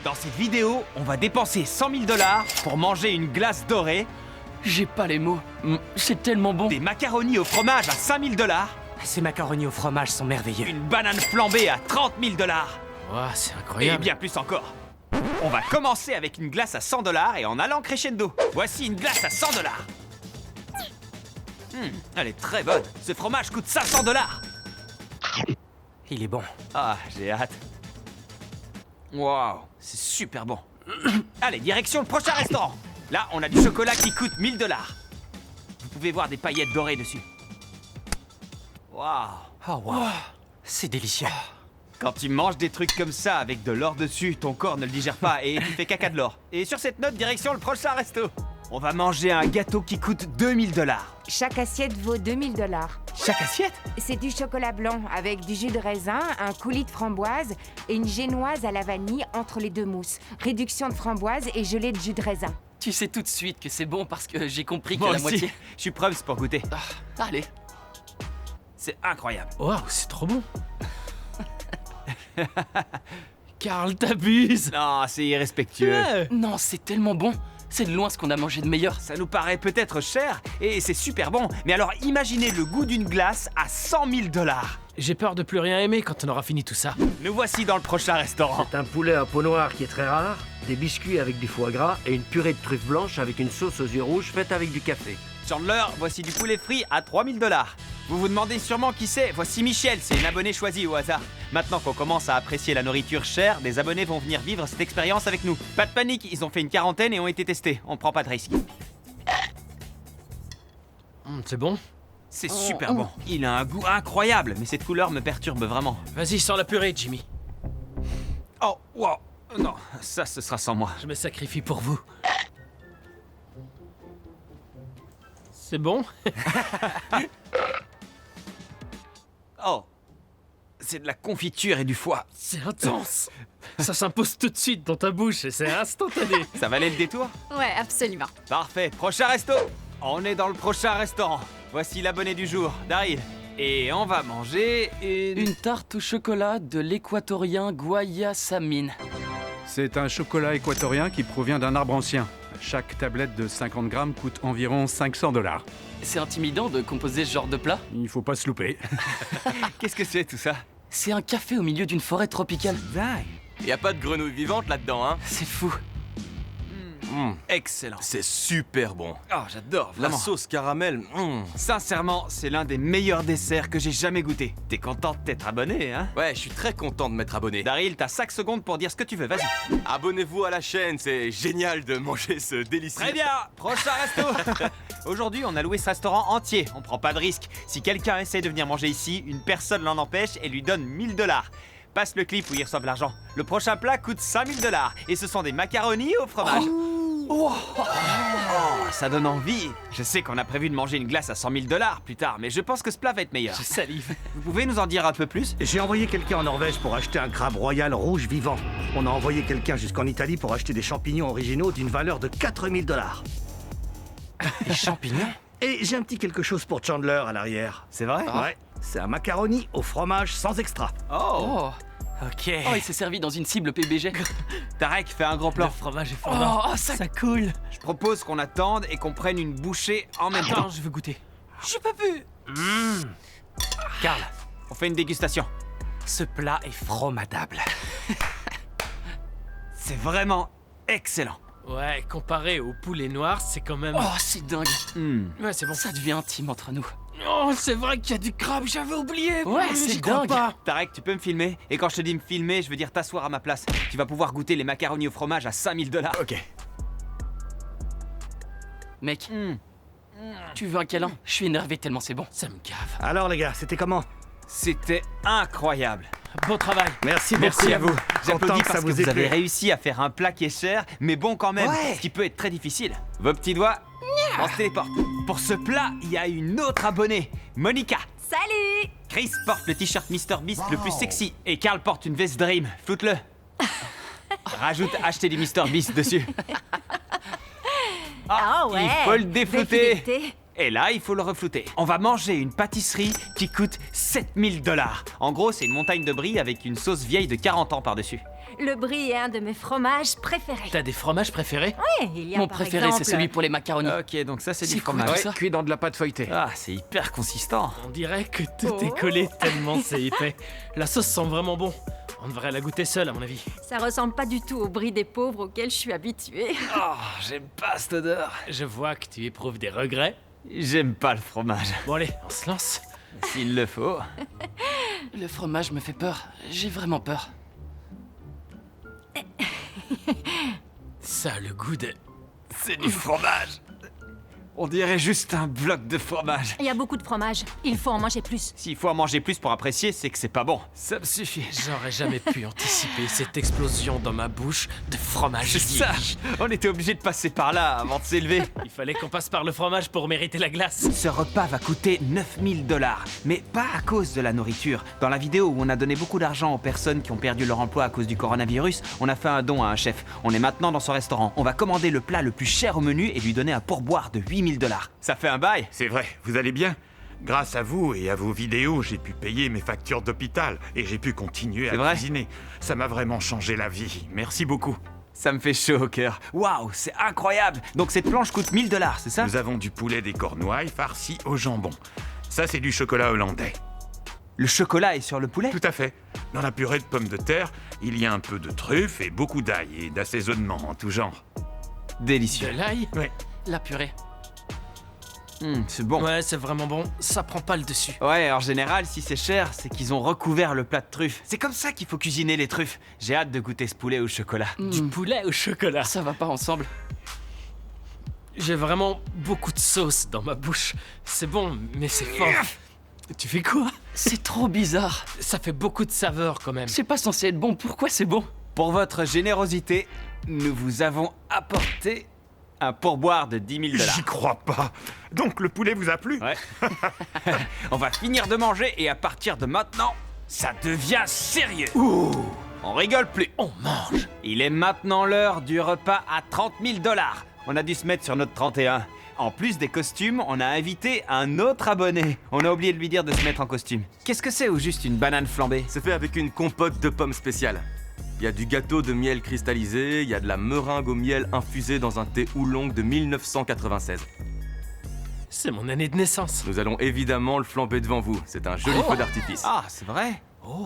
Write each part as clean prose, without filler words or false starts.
Dans cette vidéo, on va dépenser 100 000 $ pour manger une glace dorée, J'ai pas les mots. C'est tellement bon. des macaronis au fromage à 5 000 $, Ces macaronis au fromage sont merveilleux. une banane flambée à 30 000 $, Ouah, c'est et incroyable. bien plus encore. On va commencer avec une glace à 100 $ et en allant crescendo. Voici une glace à 100 $. Elle est très bonne. Ce fromage coûte 500 $. Il est bon. Ah, j'ai hâte. Waouh, c'est super bon. Allez, direction le prochain restaurant. Là, on a du chocolat qui coûte 1000 $. Vous pouvez voir des paillettes dorées dessus. Waouh. Oh wow. C'est délicieux. Quand tu manges des trucs comme ça avec de l'or dessus, ton corps ne le digère pas et tu fais caca de l'or. Et sur cette note, direction le prochain resto. On va manger un gâteau qui coûte 2000 $. Chaque assiette vaut 2000 $. Chaque assiette? C'est du chocolat blanc avec du jus de raisin, un coulis de framboise et une génoise à la vanille entre les deux mousses. Réduction de framboise et gelée de jus de raisin. Tu sais tout de suite que c'est bon parce que j'ai compris que Moi la aussi, moitié. je suis prêt pour goûter. Allez. C'est incroyable. Waouh, c'est trop bon. Karl, t'abuses. Non, c'est irrespectueux. Ouais. Non, c'est tellement bon. C'est de loin ce qu'on a mangé de meilleur. Ça nous paraît peut-être cher, et c'est super bon, mais alors imaginez le goût d'une glace à 100 000 $. J'ai peur de plus rien aimer quand on aura fini tout ça. Nous voici dans le prochain restaurant. C'est un poulet à peau noire qui est très rare, des biscuits avec du foie gras et une purée de truffes blanches avec une sauce aux yeux rouges faite avec du café. Chandler, voici du poulet frit à 3000 $. Vous vous demandez sûrement qui c'est. Voici Michel, c'est une abonnée choisie au hasard. Maintenant qu'on commence à apprécier la nourriture chère, des abonnés vont venir vivre cette expérience avec nous. Pas de panique, ils ont fait une quarantaine et ont été testés. On prend pas de risque. C'est bon. C'est super bon. Il a un goût incroyable, mais cette couleur me perturbe vraiment. Vas-y, sors la purée, Jimmy. Oh, wow. Non, ça, ce sera sans moi. Je me sacrifie pour vous. C'est bon? Oh, c'est de la confiture et du foie. C'est intense. Ça s'impose tout de suite dans ta bouche et c'est instantané. Ça valait le détour? Ouais, absolument. Parfait, prochain resto. On est dans le prochain restaurant. Voici l'abonné du jour, Daryl. Et on va manger Une tarte au chocolat de l'équatorien Guayasamine. C'est un chocolat équatorien qui provient d'un arbre ancien. Chaque tablette de 50 grammes coûte environ 500 $. C'est intimidant de composer ce genre de plat. Il faut pas se louper. Qu'est-ce que c'est tout ça? C'est un café au milieu d'une forêt tropicale. Dingue. Y a pas de grenouille vivante là-dedans, hein? C'est fou. Excellent. C'est super bon. Oh, j'adore, La vraiment. sauce caramel, Sincèrement, c'est l'un des meilleurs desserts que j'ai jamais goûté. T'es content d'être abonné, hein? Ouais, je suis très content de m'être abonné. Daryl, t'as 5 secondes pour dire ce que tu veux, vas-y. Abonnez-vous à la chaîne, c'est génial de manger ce délicieux. Très bien, prochain resto. Aujourd'hui, on a loué ce restaurant entier. On prend pas de risque. Si quelqu'un essaie de venir manger ici, une personne l'en empêche et lui donne 1000 $. Passe le clip où ils reçoivent l'argent. Le prochain plat coûte 5000 $ et ce sont des macaronis au fromage. Oh, ça donne envie. Je sais qu'on a prévu de manger une glace à 100 000 $ plus tard, mais je pense que ce plat va être meilleur. Je salive. Vous pouvez nous en dire un peu plus? J'ai envoyé quelqu'un en Norvège pour acheter un crabe royal rouge vivant. On a envoyé quelqu'un jusqu'en Italie pour acheter des champignons originaux d'une valeur de 4000 $. Les champignons? Et j'ai un petit quelque chose pour Chandler à l'arrière. C'est vrai? Ouais, c'est un macaroni au fromage sans extra. Oh, Oh, Ok. il s'est servi dans une cible PBG. Tarek, fais un grand Le plan. fromage est fondant. Oh, ça coule. Je propose qu'on attende et qu'on prenne une bouchée en même temps. Attends, je veux goûter. J'ai pas vu. Karl, on fait une dégustation. Ce plat est fromadable. C'est vraiment excellent. Ouais, comparé au poulet noir, c'est quand même... Oh, c'est dingue. Ouais, c'est bon. Ça devient intime entre nous. Oh, c'est vrai qu'il y a du crabe, j'avais oublié. Ouais, J'y c'est crois dingue. pas. Tarek, tu peux me filmer? Et quand je te dis me filmer, je veux dire t'asseoir à ma place. Tu vas pouvoir goûter les macaronis au fromage à 5000 $. Ok. Mec, tu veux un câlin? Je suis énervé tellement c'est bon. Ça me gave. Alors les gars, c'était comment? C'était incroyable. Bon travail. Merci beaucoup. Merci à vous. Content J'applaudis que ça parce que vous vous ait avez plu. réussi à faire un plat qui est cher, mais bon quand même, Ouais. ce qui peut être très difficile. Vos petits doigts, on se téléporte. Pour ce plat, il y a une autre abonnée, Monica. Salut! Chris porte le t-shirt Mr Beast le plus sexy et Karl porte une veste Dream. Floute-le. Rajoute acheter du Mr Beast dessus. Ah ouais! Il faut le Belle déflouter. fidélité. Et là, il faut le reflouter. On va manger une pâtisserie qui coûte 7000 $. En gros, c'est une montagne de brie avec une sauce vieille de 40 ans par-dessus. Le brie est un de mes fromages préférés. T'as des fromages préférés? Oui, il y a Mon par préféré, exemple... c'est celui pour les macaronis. Ok, donc ça c'est du C'est cool, fromage. tout ça. Cuit dans de la pâte feuilletée. Ah, c'est hyper consistant. On dirait que tout est collé tellement c'est épais. La sauce sent vraiment bon. On devrait la goûter seule, à mon avis. Ça ressemble pas du tout au brie des pauvres auquel je suis habituée. Oh, j'aime pas cette odeur. Je vois que tu éprouves des regrets. J'aime pas le fromage. Bon allez, on se lance. S'il le faut. Le fromage me fait peur. J'ai vraiment peur. Ça a le goût de... C'est du fromage. On dirait juste un bloc de fromage. Il y a beaucoup de fromage. Il faut en manger plus. S'il faut en manger plus pour apprécier, c'est que c'est pas bon. Ça me suffit. J'aurais jamais pu anticiper cette explosion dans ma bouche de fromage C'est ça. vierge. On était obligé de passer par là avant de s'élever. Il fallait qu'on passe par le fromage pour mériter la glace. Ce repas va coûter 9000 $, mais pas à cause de la nourriture. Dans la vidéo où on a donné beaucoup d'argent aux personnes qui ont perdu leur emploi à cause du coronavirus, on a fait un don à un chef. On est maintenant dans son restaurant. On va commander le plat le plus cher au menu et lui donner un pourboire de 8000 $. Ça fait un bail. C'est vrai, vous allez bien? Grâce à vous et à vos vidéos, j'ai pu payer mes factures d'hôpital et j'ai pu continuer C'est à vrai cuisiner. Ça m'a vraiment changé la vie. Merci beaucoup. Ça me fait chaud au cœur. Waouh, c'est incroyable. Donc cette planche coûte 1000 $, c'est ça? Nous avons du poulet des Cornouailles farci au jambon. Ça, c'est du chocolat hollandais. Le chocolat est sur le poulet? Tout à fait. Dans la purée de pommes de terre, il y a un peu de truffe et beaucoup d'ail et d'assaisonnement en tout genre. De Délicieux. l'ail? Ouais. La purée. C'est bon. Ouais, c'est vraiment bon. Ça prend pas le dessus. Ouais, en général, si c'est cher, c'est qu'ils ont recouvert le plat de truffes. C'est comme ça qu'il faut cuisiner les truffes. J'ai hâte de goûter ce poulet au chocolat. Du poulet au chocolat. Ça va pas ensemble. J'ai vraiment beaucoup de sauce dans ma bouche. C'est bon, mais c'est fort. Tu fais quoi? C'est trop bizarre. Ça fait beaucoup de saveur quand même. C'est pas censé être bon. Pourquoi c'est bon? Pour votre générosité, nous vous avons apporté un pourboire de 10 000 $. J'y crois pas. Donc le poulet vous a plu? Ouais. On va finir de manger et à partir de maintenant, ça devient sérieux. On rigole plus. On mange. Il est maintenant l'heure du repas à 30 000 $. On a dû se mettre sur notre 31. En plus des costumes, on a invité un autre abonné. On a oublié de lui dire de se mettre en costume. Qu'est-ce que c'est ou juste une banane flambée? C'est fait avec une compote de pommes spéciale. Il y a du gâteau de miel cristallisé, il y a de la meringue au miel infusée dans un thé oolong de 1996. C'est mon année de naissance. Nous allons évidemment le flamber devant vous. C'est un joli feu d'artifice. Ah, c'est vrai?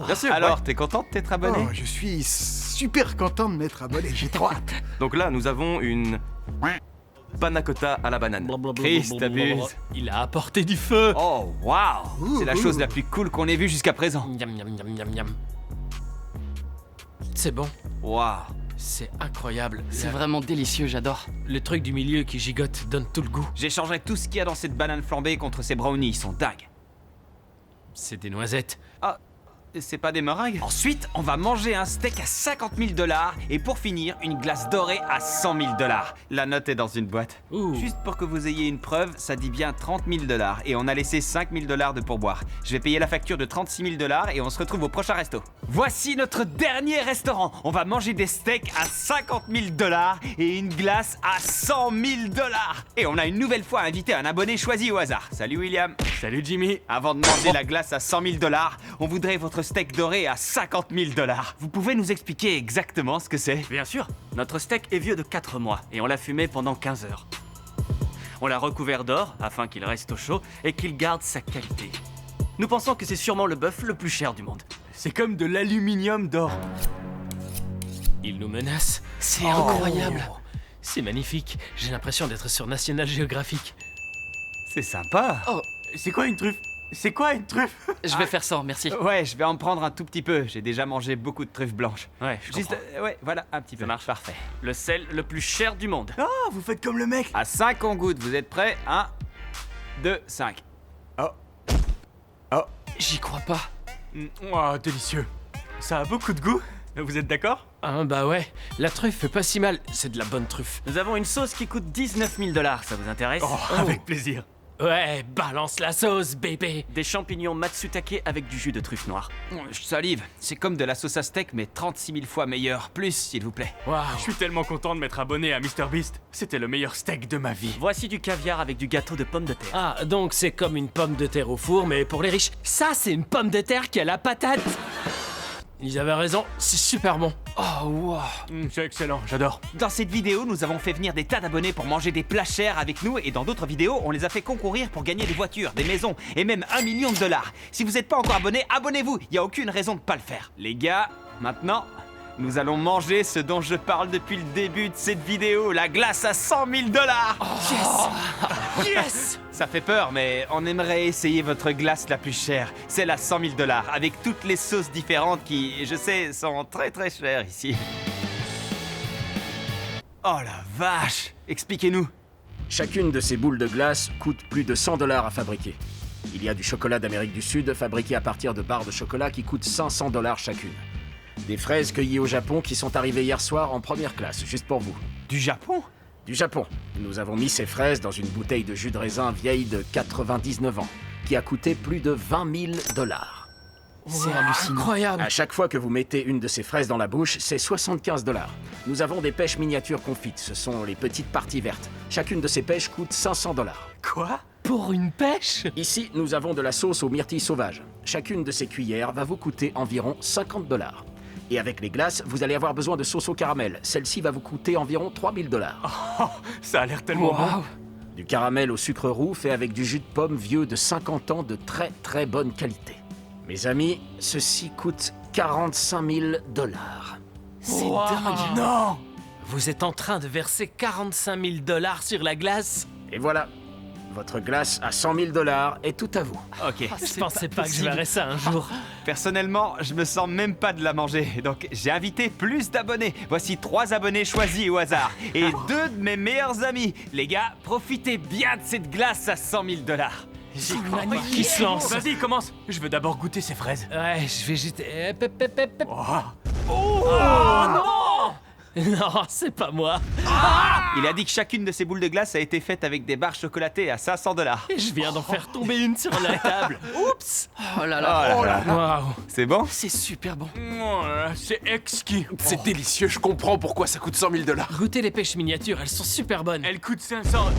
Bien sûr. Alors, ouais. t'es contente d'être abonné? Oh, je suis super content de m'être abonné, j'ai trop hâte. Donc là, nous avons une panna cotta à la banane. Chris, t'abuses. Il a apporté du feu. Oh, waouh! C'est la chose la plus cool qu'on ait vue jusqu'à présent. Miam, miam, miam, miam, miam. C'est bon. Waouh! C'est incroyable. C'est vraiment délicieux, j'adore. Le truc du milieu qui gigote donne tout le goût. J'échangerai tout ce qu'il y a dans cette banane flambée contre ces brownies, ils sont dingues. C'est des noisettes. Ah, c'est pas des meringues? Ensuite, on va manger un steak à 50 000 $ et pour finir, une glace dorée à 100 000 $. La note est dans une boîte. Ouh. Juste pour que vous ayez une preuve, ça dit bien 30 000 $ et on a laissé 5 000 $ de pourboire. Je vais payer la facture de 36 000 $ et on se retrouve au prochain resto. Voici notre dernier restaurant. On va manger des steaks à 50 000 $ et une glace à 100 000 $. Et on a une nouvelle fois invité un abonné choisi au hasard. Salut William. Salut Jimmy. Avant de manger la glace à 100 000 $, on voudrait votre steak doré à 50 000 $. Vous pouvez nous expliquer exactement ce que c'est? Bien sûr, notre steak est vieux de 4 mois et on l'a fumé pendant 15 heures. On l'a recouvert d'or afin qu'il reste au chaud et qu'il garde sa qualité. Nous pensons que c'est sûrement le bœuf le plus cher du monde. C'est comme de l'aluminium d'or. Il nous menace. C'est incroyable. C'est magnifique. J'ai l'impression d'être sur National Geographic. C'est sympa. Oh, C'est quoi une truffe? C'est quoi une truffe? je vais faire ça, merci. Ouais, je vais en prendre un tout petit peu. J'ai déjà mangé beaucoup de truffes blanches. Ouais, je Juste, comprends. ouais, voilà, un petit peu. Ça marche. Parfait. Le sel le plus cher du monde. Ah, vous faites comme le mec. À 5, on goûte. Vous êtes prêts? 1, 2, 5. J'y crois pas. Oh, délicieux. Ça a beaucoup de goût. Vous êtes d'accord? Ah bah ouais, la truffe fait pas si mal. C'est de la bonne truffe. Nous avons une sauce qui coûte 19 000 $. Ça vous intéresse? Avec plaisir. Ouais, balance la sauce, bébé. Des champignons matsutake avec du jus de truffe noire. Je salive. C'est comme de la sauce à steak, mais 36 000 fois meilleure. Plus, s'il vous plaît. Waouh. Je suis tellement content de m'être abonné à MrBeast. C'était le meilleur steak de ma vie. Voici du caviar avec du gâteau de pommes de terre. Ah, donc c'est comme une pomme de terre au four, mais pour les riches. Ça, c'est une pomme de terre qui a la patate. Ils avaient raison, c'est super bon. Oh, wow. C'est excellent, j'adore. Dans cette vidéo, nous avons fait venir des tas d'abonnés pour manger des plats chers avec nous et dans d'autres vidéos, on les a fait concourir pour gagner des voitures, des maisons et même $1 million. Si vous n'êtes pas encore abonné, abonnez-vous, il n'y a aucune raison de pas le faire. Les gars, maintenant, nous allons manger ce dont je parle depuis le début de cette vidéo, la glace à $100 000. Yes. Yes. Ça fait peur, mais on aimerait essayer votre glace la plus chère, celle à $100 000, avec toutes les sauces différentes qui, je sais, sont très très chères ici. Oh la vache! Expliquez-nous. Chacune de ces boules de glace coûte plus de $100 à fabriquer. Il y a du chocolat d'Amérique du Sud fabriqué à partir de barres de chocolat qui coûtent $500 chacune. Des fraises cueillies au Japon qui sont arrivées hier soir en première classe, juste pour vous. Du Japon? Du Japon. Nous avons mis ces fraises dans une bouteille de jus de raisin vieille de 99 ans, qui a coûté plus de $20 000. C'est hallucinant. Incroyable. À chaque fois que vous mettez une de ces fraises dans la bouche, c'est $75. Nous avons des pêches miniatures confites, ce sont les petites parties vertes. Chacune de ces pêches coûte $500. Quoi? Pour une pêche? Ici, nous avons de la sauce aux myrtilles sauvages. Chacune de ces cuillères va vous coûter environ $50. Et avec les glaces, vous allez avoir besoin de sauce au caramel. Celle-ci va vous coûter environ $3 000. Oh, ça a l'air tellement bon. Du caramel au sucre roux fait avec du jus de pomme vieux de 50 ans de très très bonne qualité. Mes amis, ceci coûte $45 000. C'est dingue. Non! Vous êtes en train de verser $45 000 sur la glace? Et voilà, votre glace à $100 000 est tout à vous. Ok. Je pensais pas que je verrais ça un jour. Personnellement, je me sens même pas de la manger, donc j'ai invité plus d'abonnés. Voici 3 abonnés choisis au hasard et 2 de mes meilleurs amis. Les gars, profitez bien de cette glace à $100 000. J'y crois pas qui se lance. Vas-y, commence. Je veux d'abord goûter ces fraises. Ouais, je vais juste... Oh non! Non, c'est pas moi. Il a dit que chacune de ces boules de glace a été faite avec des barres chocolatées à $500. Et je viens d'en faire tomber une sur la table. Oups! Oh là là. Oh là là. Waouh! C'est bon? C'est super bon. C'est exquis. C'est délicieux, je comprends pourquoi ça coûte $100 000. Goûtez les pêches miniatures, elles sont super bonnes. Elle coûte 500.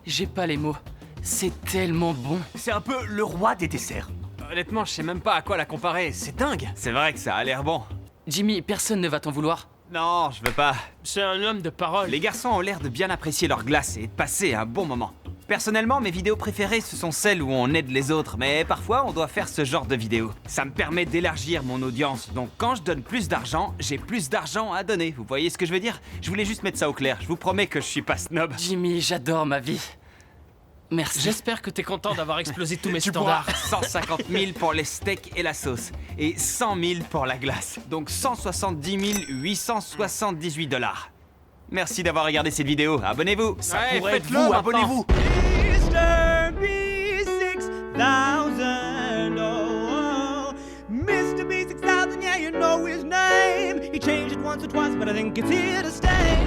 J'ai pas les mots. C'est tellement bon. C'est un peu le roi des desserts. Honnêtement, je sais même pas à quoi la comparer. C'est dingue. C'est vrai que ça a l'air bon. Jimmy, personne ne va t'en vouloir. Non, je veux pas. C'est un homme de parole. Les garçons ont l'air de bien apprécier leur glace et de passer un bon moment. Personnellement, mes vidéos préférées, ce sont celles où on aide les autres, mais parfois on doit faire ce genre de vidéos. Ça me permet d'élargir mon audience, donc quand je donne plus d'argent, j'ai plus d'argent à donner. Vous voyez ce que je veux dire? Je voulais juste mettre ça au clair, je vous promets que je suis pas snob. Jimmy, j'adore ma vie. Merci. J'espère que t'es content d'avoir explosé tous mes Tu standards. pourras 150 000 pour les steaks et la sauce, et 100 000 pour la glace, donc 170 878 $. Merci d'avoir regardé cette vidéo, abonnez-vous. Ça pourrait être vous, abonnez-vous. Mr. B6000, yeah, you know his name. He changed it once or twice, but I think it's here to stay.